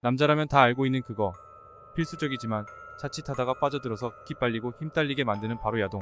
남자라면 다 알고 있는 그거. 필수적이지만 자칫하다가 빠져들어서 기빨리고 힘딸리게 만드는 바로 야동.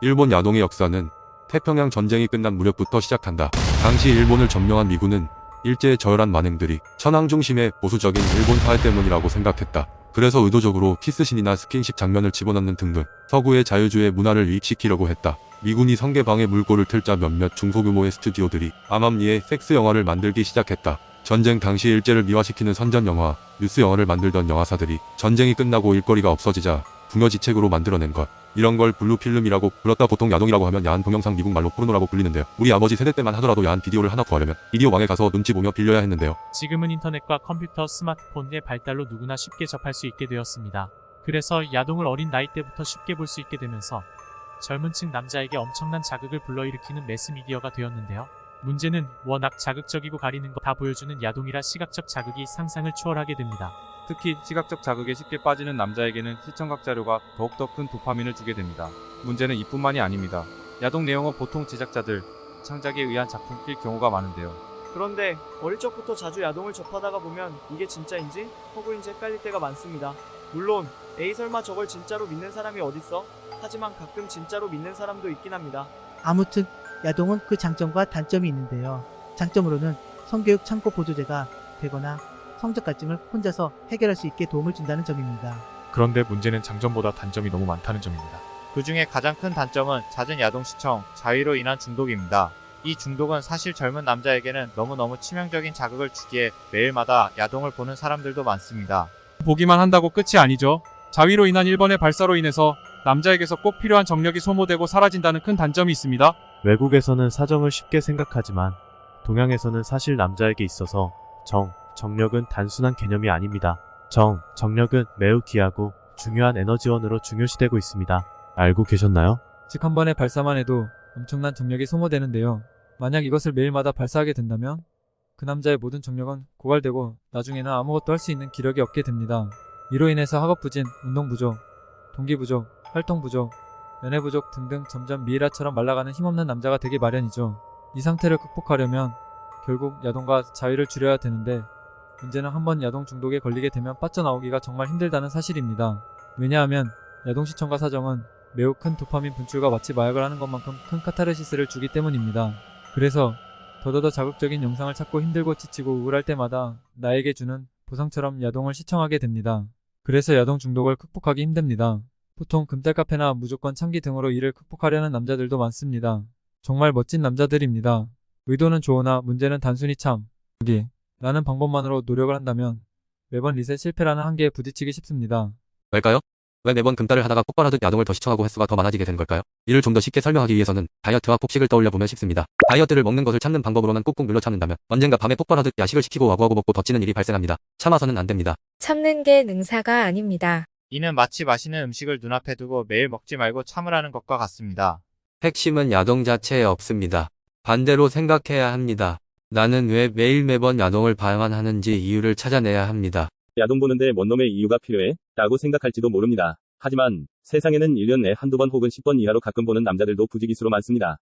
일본 야동의 역사는 태평양 전쟁이 끝난 무렵부터 시작한다. 당시 일본을 점령한 미군은 일제의 저열한 만행들이 천황 중심의 보수적인 일본화해 때문이라고 생각했다. 그래서 의도적으로 키스신이나 스킨십 장면을 집어넣는 등등 서구의 자유주의 문화를 유입시키려고 했다. 미군이 성계방에 물꼬를 틀자 몇몇 중소규모의 스튜디오들이 암암리에 섹스 영화를 만들기 시작했다. 전쟁 당시 일제를 미화시키는 선전 영화, 뉴스 영화를 만들던 영화사들이 전쟁이 끝나고 일거리가 없어지자 궁여지책으로 만들어낸 것. 이런 걸 블루필름이라고 불렀다. 보통 야동이라고 하면 야한 동영상, 미국 말로 포르노라고 불리는데요. 우리 아버지 세대 때만 하더라도 야한 비디오를 하나 구하려면 비디오 왕에 가서 눈치 보며 빌려야 했는데요. 지금은 인터넷과 컴퓨터, 스마트폰의 발달로 누구나 쉽게 접할 수 있게 되었습니다. 그래서 야동을 어린 나이 때부터 쉽게 볼 수 있게 되면서 젊은 층 남자에게 엄청난 자극을 불러일으키는 매스미디어가 되었는데요. 문제는 워낙 자극적이고 가리는 거 다 보여주는 야동이라 시각적 자극이 상상을 초월하게 됩니다. 특히 시각적 자극에 쉽게 빠지는 남자에게는 시청각 자료가 더욱더 큰 도파민을 주게 됩니다. 문제는 이뿐만이 아닙니다. 야동 내용은 보통 제작자들, 창작에 의한 작품일 경우가 많은데요. 그런데 어릴 적부터 자주 야동을 접하다가 보면 이게 진짜인지 허구인지 헷갈릴 때가 많습니다. 물론 에이 설마 저걸 진짜로 믿는 사람이 어딨어? 하지만 가끔 진짜로 믿는 사람도 있긴 합니다. 아무튼 야동은 그 장점과 단점이 있는데요. 장점으로는 성교육 창고 보조제가 되거나 성적 갈증을 혼자서 해결할 수 있게 도움을 준다는 점입니다. 그런데 문제는 장점보다 단점이 너무 많다는 점입니다. 그 중에 가장 큰 단점은 잦은 야동 시청, 자위로 인한 중독입니다. 이 중독은 사실 젊은 남자에게는 너무너무 치명적인 자극을 주기에 매일마다 야동을 보는 사람들도 많습니다. 보기만 한다고 끝이 아니죠. 자위로 인한 1번의 발사로 인해서 남자에게서 꼭 필요한 정력이 소모되고 사라진다는 큰 단점이 있습니다. 외국에서는 사정을 쉽게 생각하지만 동양에서는 사실 남자에게 있어서 정력은 단순한 개념이 아닙니다. 정력은 매우 귀하고 중요한 에너지원으로 중요시되고 있습니다. 알고 계셨나요? 즉 한 번의 발사만 해도 엄청난 정력이 소모되는데요. 만약 이것을 매일마다 발사하게 된다면 그 남자의 모든 정력은 고갈되고 나중에는 아무것도 할 수 있는 기력이 없게 됩니다. 이로 인해서 학업 부진, 운동 부족, 동기 부족, 활동 부족, 연애 부족 등등 점점 미이라처럼 말라가는 힘없는 남자가 되기 마련이죠. 이 상태를 극복하려면 결국 야동과 자위를 줄여야 되는데 문제는 한번 야동 중독에 걸리게 되면 빠져나오기가 정말 힘들다는 사실입니다. 왜냐하면 야동 시청과 사정은 매우 큰 도파민 분출과 마치 마약을 하는 것만큼 큰 카타르시스를 주기 때문입니다. 그래서 더더더 자극적인 영상을 찾고 힘들고 지치고 우울할 때마다 나에게 주는 보상처럼 야동을 시청하게 됩니다. 그래서 야동 중독을 극복하기 힘듭니다. 보통 금달 카페나 무조건 참기 등으로 이를 극복하려는 남자들도 많습니다. 정말 멋진 남자들입니다. 의도는 좋으나 문제는 단순히 참기 라는 방법만으로 노력을 한다면 매번 리셋 실패라는 한계에 부딪히기 쉽습니다. 왜일까요? 왜 매번 금달을 하다가 폭발하듯 야동을 더 시청하고 횟수가 더 많아지게 되는 걸까요? 이를 좀 더 쉽게 설명하기 위해서는 다이어트와 폭식을 떠올려 보면 쉽습니다. 다이어트를 먹는 것을 참는 방법으로만 꾹꾹 눌러 참는다면 언젠가 밤에 폭발하듯 야식을 시키고 와구와구 먹고 더 찌는 일이 발생합니다. 참아서는 안 됩니다. 참는 게 능사가 아닙니다. 이는 마치 맛있는 음식을 눈앞에 두고 매일 먹지 말고 참으라는 것과 같습니다. 핵심은 야동 자체에 없습니다. 반대로 생각해야 합니다. 나는 왜 매일 매번 야동을 봐야만 하는지 이유를 찾아내야 합니다. 야동 보는데 뭔 놈의 이유가 필요해? 라고 생각할지도 모릅니다. 하지만 세상에는 1년에 한두 번 혹은 10번 이하로 가끔 보는 남자들도 부지기수로 많습니다.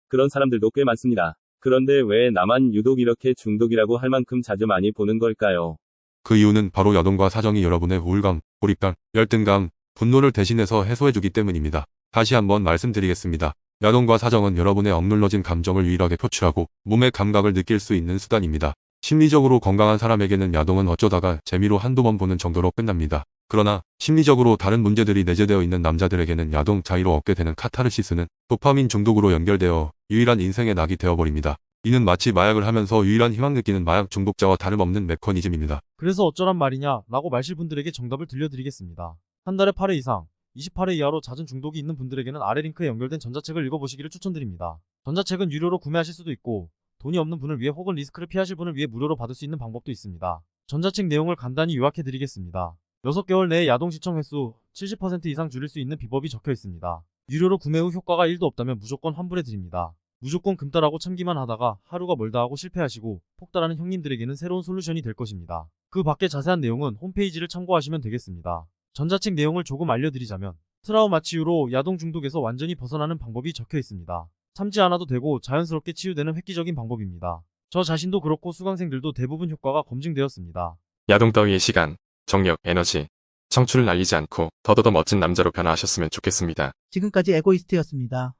그런 사람들도 꽤 많습니다. 그런데 왜 나만 유독 이렇게 중독이라고 할 만큼 자주 많이 보는 걸까요? 그 이유는 바로 야동과 사정이 여러분의 우울감, 고립감, 열등감, 분노를 대신해서 해소해주기 때문입니다. 다시 한번 말씀드리겠습니다. 야동과 사정은 여러분의 억눌러진 감정을 유일하게 표출하고 몸의 감각을 느낄 수 있는 수단입니다. 심리적으로 건강한 사람에게는 야동은 어쩌다가 재미로 한두 번 보는 정도로 끝납니다. 그러나 심리적으로 다른 문제들이 내재되어 있는 남자들에게는 야동 자위로 얻게 되는 카타르시스는 도파민 중독으로 연결되어 유일한 인생의 낙이 되어버립니다. 이는 마치 마약을 하면서 유일한 희망 느끼는 마약 중독자와 다름없는 메커니즘입니다. 그래서 어쩌란 말이냐 라고 말실 분들에게 정답을 들려드리겠습니다. 한 달에 8회 이상, 28회 이하로 잦은 중독이 있는 분들에게는 아래 링크에 연결된 전자책을 읽어보시기를 추천드립니다. 전자책은 유료로 구매하실 수도 있고 돈이 없는 분을 위해 혹은 리스크를 피하실 분을 위해 무료로 받을 수 있는 방법도 있습니다. 전자책 내용을 간단히 요약해드리겠습니다. 6개월 내에 야동 시청 횟수 70% 이상 줄일 수 있는 비법이 적혀 있습니다. 유료로 구매 후 효과가 1도 없다면 무조건 환불해드립니다. 무조건 금달하고 참기만 하다가 하루가 멀다 하고 실패하시고 폭달하는 형님들에게는 새로운 솔루션이 될 것입니다. 그 밖에 자세한 내용은 홈페이지를 참고하시면 되겠습니다. 전자책 내용을 조금 알려드리자면 트라우마 치유로 야동 중독에서 완전히 벗어나는 방법이 적혀 있습니다. 참지 않아도 되고 자연스럽게 치유되는 획기적인 방법입니다. 저 자신도 그렇고 수강생들도 대부분 효과가 검증되었습니다. 야동 따위의 시간, 정력, 에너지, 청춘을 날리지 않고 더더더 멋진 남자로 변화하셨으면 좋겠습니다. 지금까지 에고이스트였습니다.